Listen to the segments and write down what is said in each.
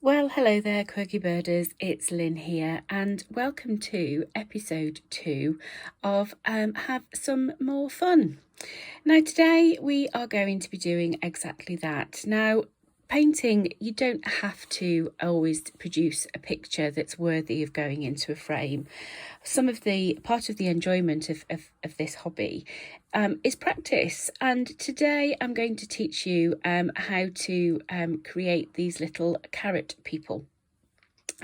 Well, hello there, Quirky Birders. It's Lynn here, and welcome to episode 2 of Have Some More Fun. Now, today we are going to be doing exactly that. Now, painting, you don't have to always produce a picture that's worthy of going into a frame. Part of the enjoyment of this hobby is practice, and today I'm going to teach you how to create these little carrot people.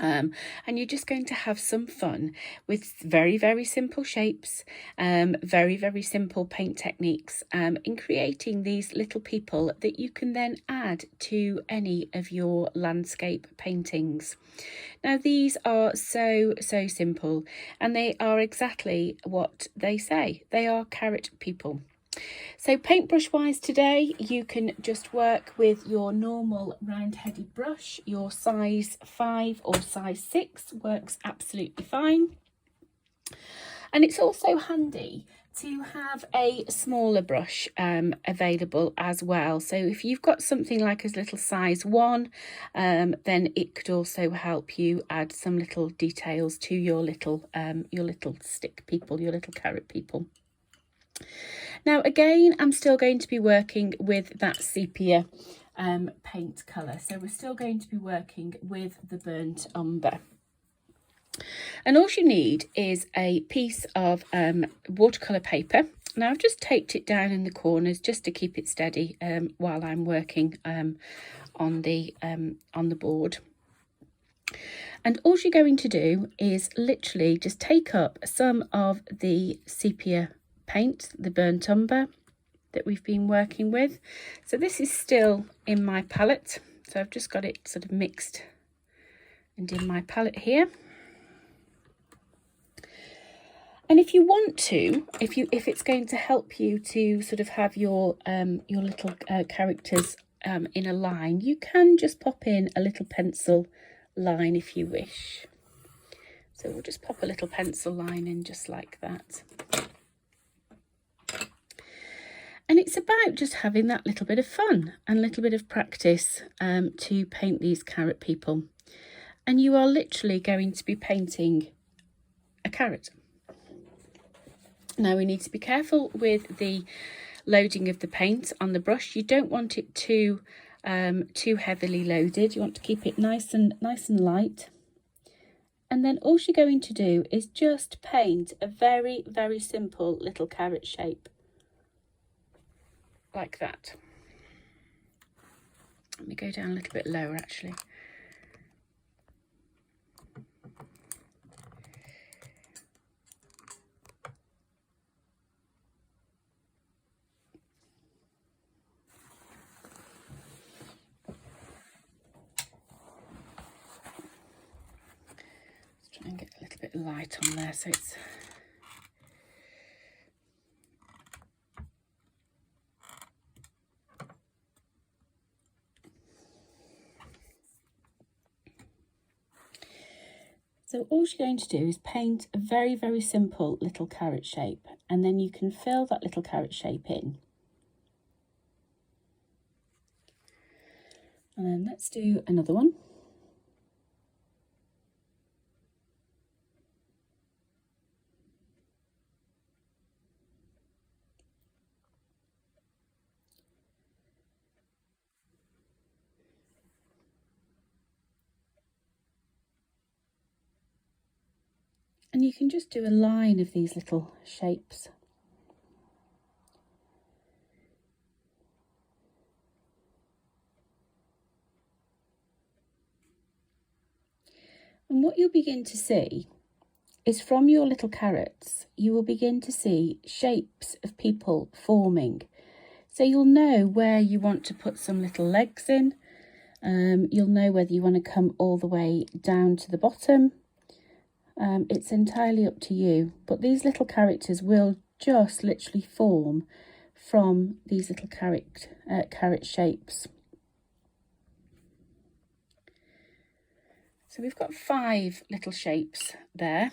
And you're just going to have some fun with very, very simple shapes, very, very simple paint techniques in creating these little people that you can then add to any of your landscape paintings. Now, these are so simple, and they are exactly what they say. They are carrot people. So paintbrush wise today, you can just work with your normal round-headed brush. Your size 5 or size 6 works absolutely fine. And it's also handy to have a smaller brush available as well. So if you've got something like a little size 1, then it could also help you add some little details to your little stick people, your little carrot people. Now again, I'm still going to be working with that sepia paint colour. So we're still going to be working with the burnt umber. And all you need is a piece of watercolour paper. Now I've just taped it down in the corners just to keep it steady while I'm working on the board. And all you're going to do is literally just take up some of the sepia paint, the burnt umber that we've been working with. So this is still in my palette, so I've just got it sort of mixed and in my palette here. And if you want to, if it's going to help you to sort of have your little characters in a line, you can just pop in a little pencil line if you wish. So we'll just pop a little pencil line in just like that. And it's about just having that little bit of fun and a little bit of practice to paint these carrot people. And you are literally going to be painting a carrot. Now we need to be careful with the loading of the paint on the brush. You don't want it too heavily loaded. You want to keep it nice and light. And then all you're going to do is just paint a very, very simple little carrot shape. Like that. Let me go down a little bit lower actually. Let's try and get a little bit of light on there so it's So all you're going to do is paint a very, very simple little carrot shape, and then you can fill that little carrot shape in. And then let's do another one. And you can just do a line of these little shapes. And what you'll begin to see is from your little carrots, you will begin to see shapes of people forming. So you'll know where you want to put some little legs in. You'll know whether you want to come all the way down to the bottom. It's entirely up to you, but these little characters will just literally form from these little carrot shapes. So we've got 5 little shapes there.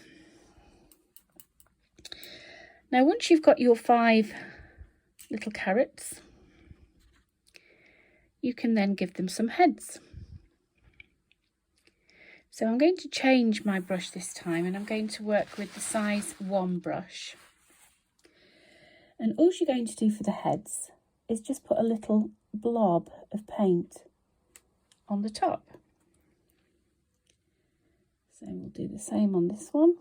Now once you've got your 5 little carrots, you can then give them some heads. So I'm going to change my brush this time, and I'm going to work with the size 1 brush. And all you're going to do for the heads is just put a little blob of paint on the top. So we'll do the same on this one.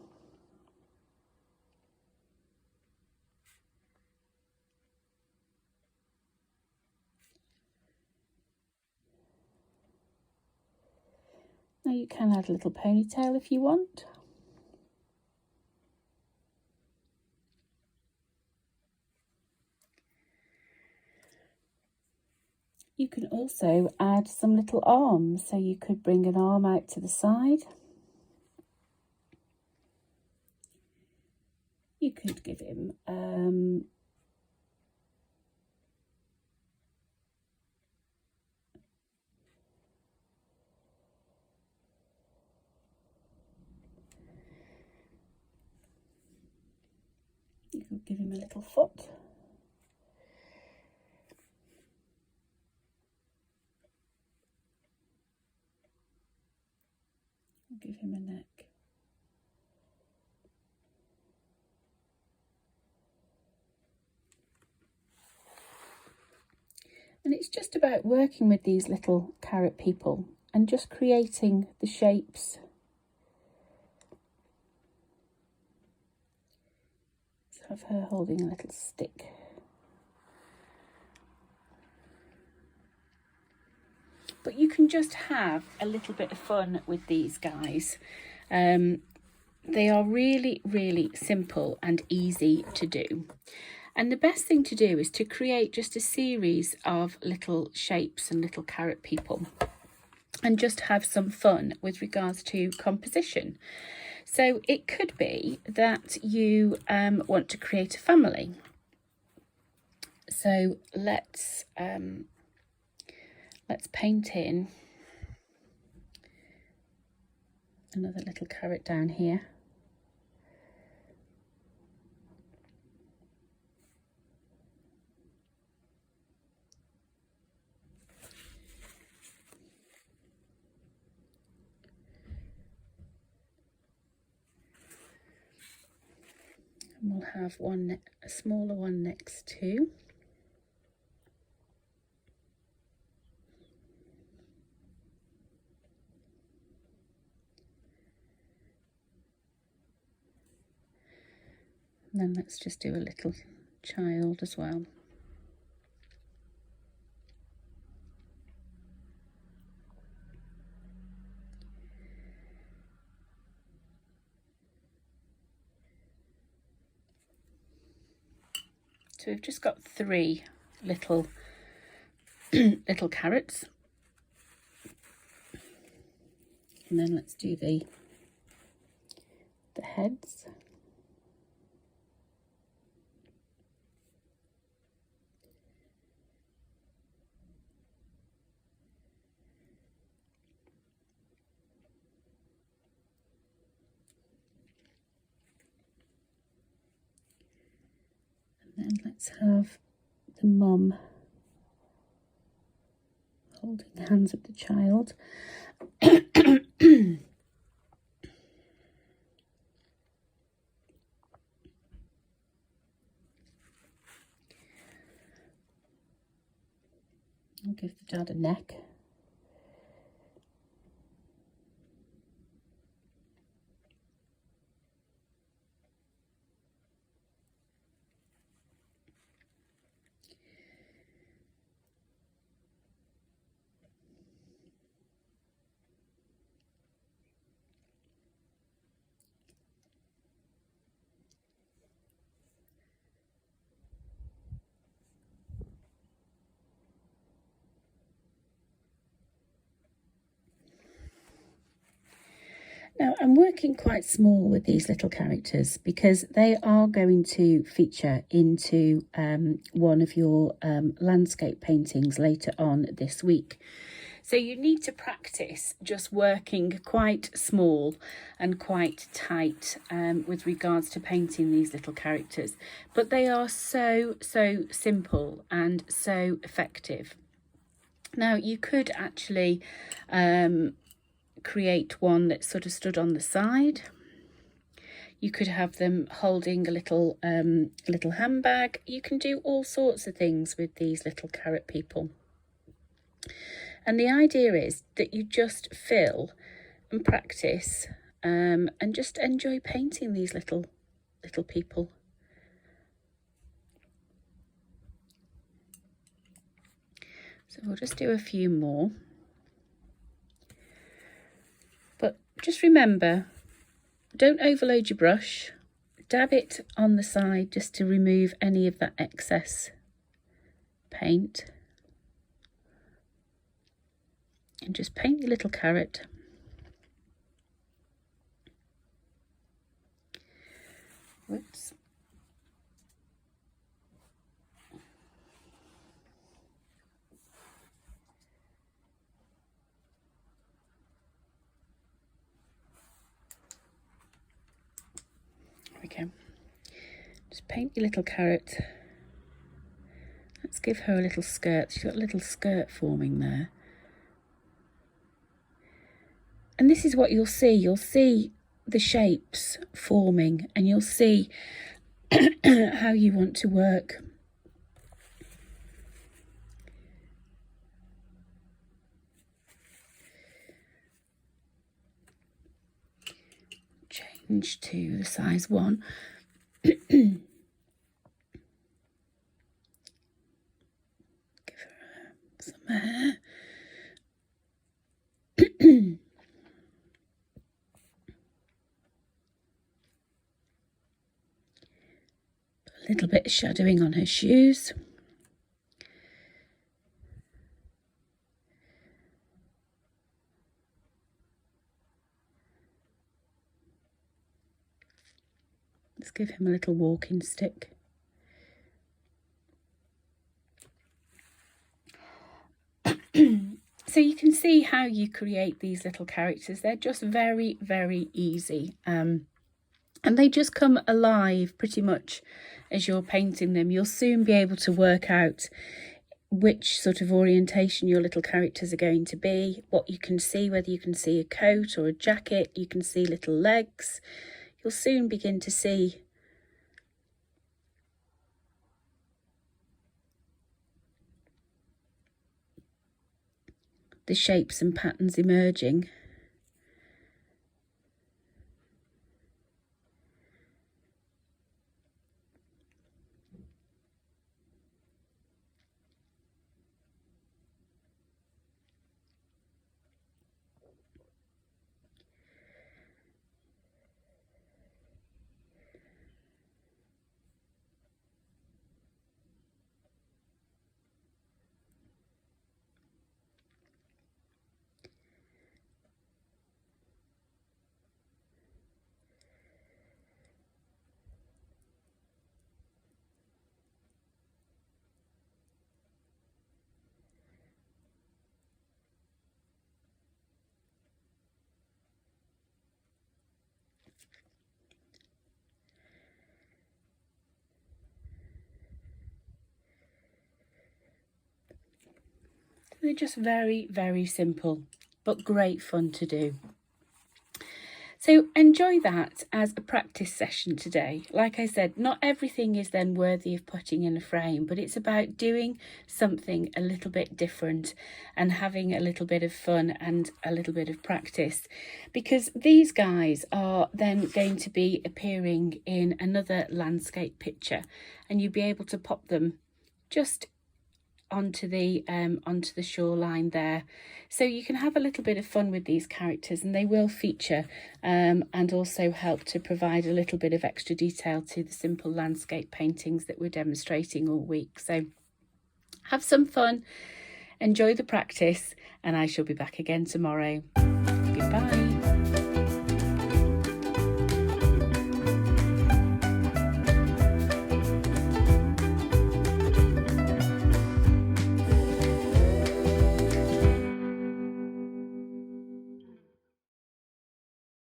Now you can add a little ponytail if you want. You can also add some little arms, so you could bring an arm out to the side. You could give him you could give him a little foot. Give him a neck. And it's just about working with these little carrot people and just creating the shapes. Let's have her holding a little stick. But you can just have a little bit of fun with these guys. They are really, really simple and easy to do. And the best thing to do is to create just a series of little shapes and little carrot people and just have some fun with regards to composition. So it could be that you want to create a family. So let's paint in another little carrot down here. And we'll have a smaller one next to. And then let's just do a little child as well. So we've just got 3 little little carrots. And then let's do the heads. And then let's have the mum holding the hands of the child. I'll give the dad a neck. Now, I'm working quite small with these little characters because they are going to feature into one of your landscape paintings later on this week. So you need to practice just working quite small and quite tight with regards to painting these little characters. But they are so simple and so effective. Now, you could actually create one that sort of stood on the side. You could have them holding a little handbag. You can do all sorts of things with these little carrot people. And the idea is that you just fill and practice and just enjoy painting these little people. So we'll just do a few more. But just remember, don't overload your brush. Dab it on the side just to remove any of that excess paint. And just paint your little carrot. Whoops. There we go. Just paint your little carrot. Let's give her a little skirt. She's got a little skirt forming there. And this is what you'll see. You'll see the shapes forming, and you'll see how you want to work. Change to the size 1. Give her some hair. A little bit of shadowing on her shoes. Let's give him a little walking stick. So you can see how you create these little characters. They're just very, very easy. And they just come alive pretty much as you're painting them. You'll soon be able to work out which sort of orientation your little characters are going to be, what you can see, whether you can see a coat or a jacket, you can see little legs. You'll soon begin to see the shapes and patterns emerging. They're just very, very simple, but great fun to do. So enjoy that as a practice session today. Like I said, not everything is then worthy of putting in a frame, but it's about doing something a little bit different and having a little bit of fun and a little bit of practice, because these guys are then going to be appearing in another landscape picture, and you'll be able to pop them just onto the shoreline there, so you can have a little bit of fun with these characters, and they will feature and also help to provide a little bit of extra detail to the simple landscape paintings that we're demonstrating all week. So have some fun, enjoy the practice, and I shall be back again tomorrow. Goodbye.